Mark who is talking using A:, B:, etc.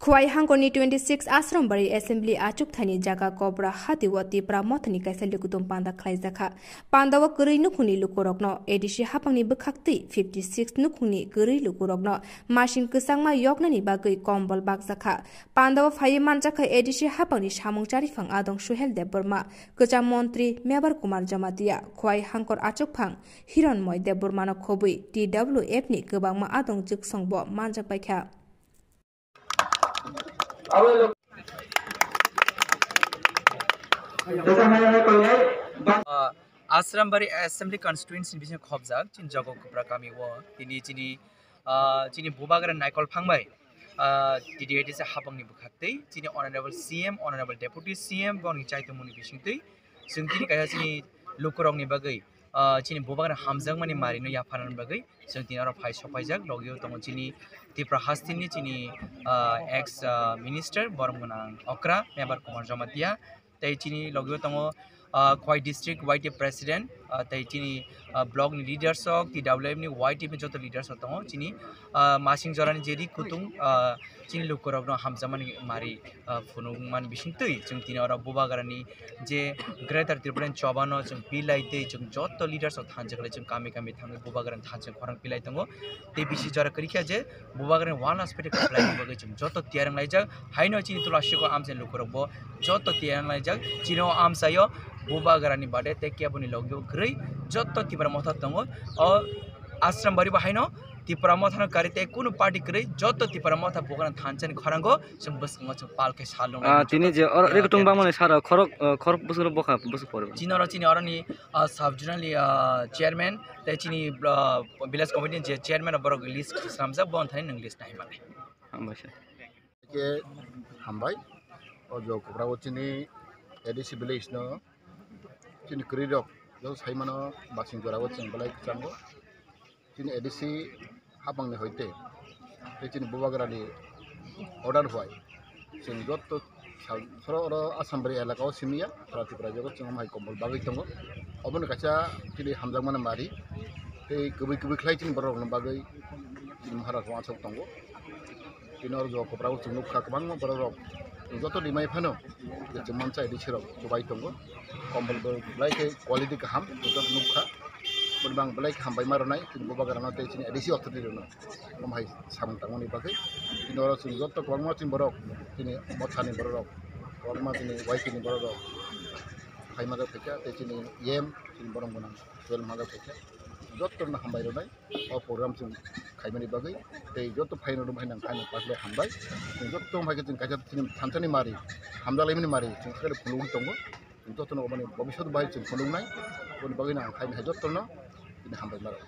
A: Khwai hangkoni 26 Ashrambari Assembly achuk thani Jagakobra hatiwa TRIPURA mothni kaisa lukutum panda khlaijaka pandawa gurui Nukhungni Lukurokno edishi hapangni bukhakti 56 Nukhungni gurui Lukurokno masing kusangma yoknani bagui Kombal bakjaka pandawa phai manjaka edishi hapangni samungchari phang adong Suhel Debbarma kucham montri mebar kumar jamatia Khwai hangkor achuk phang hironmoy Debbarma no khobui TWF ni gobangma adong juksongbo manjak paikha
B: Ashrambari Assembly constituency bising khobjak chin Jagakobra kami wo tini chini bubagran naikol phangbai TDAT se habangni bukhaktei chini honorable CM honorable deputy CM boni chaitomuni bisingtei sungtini kaya chini Lukurokni bagai chini bubagran hamjangmani marino yafanan bagai sungtini aro phai sopaijak logio tongo chini TRIPURA hastini chini ex minister boromgonang okra member kumar jamatia tei chini logio tongo Khwai district YT president tei chini block ni leaders ok TWF ni YT ni joto leaders tongo chini masing jorani jeri kutung chini Lukurokno hamjamani mari phunungman bisingtui chung tini ora bubagarani je greater Tripura chobano chung pilai tei chung joto leaders ok thanjakle chung kami thangai bubagaran thanjak khorang pilai tongo tei bisi jora karikhya je bubagaran one aspect apply bagai chung joto tiarang laijak haino chini tulasiko amsen Lukurokbo joto tiarang laijak chino amsayo bubagarani bade te kyabuni logyo grei joto TRIPURA motha tongo Ashrambari bahaino TRIPURA motha karite kuno party grei joto TRIPURA motha bogaran thanchani khorango chung busngo chung palke salung
C: tini je rek tungba mane sara khorok busur bokha busur pore
B: chini orani sub regional chairman te chini village committee je chairman borok list samja bon thani nang list nai mane
C: ambasha
D: ke hambai ojo kubra chini ADC village no chini kridok jo saimano basing jorawo chengbalai chango chini ADC habang ne hoite te chini bubagarani order hoy chini jotto soro Ashrambari elaka o simia TRIPURA jogo chengmai Kombal bagai tongo obon kacha chini hamjangmana mari te kubi khlai chini borok no bagai chini maharaj wa chok tongo chini orjo kubra chini nukha kabang borok joto dimai phano je mancha ADC rok jobai tongo Kombal belai quality kaham joto nukha berbang belai hambai maronai chini bubagarano te chini ADC authority rono komhai samung tangoni bagai chini oro chini joto kwangma chini borok chini mothani borok kwangma chini YT ni borok hai maga theka te chini yem chini borong gonang wel maga theka joto na hambai ronai o program chini khaimani bagai te joto phaino rum hainang khaina pasle hambai joto mai ke chini kaja chini thanchani mari hamdalaimani mari chini khale phulung tongo joto no mane bobishot bai chini phulung nai kon bagai na khaina joto no ini hambai maro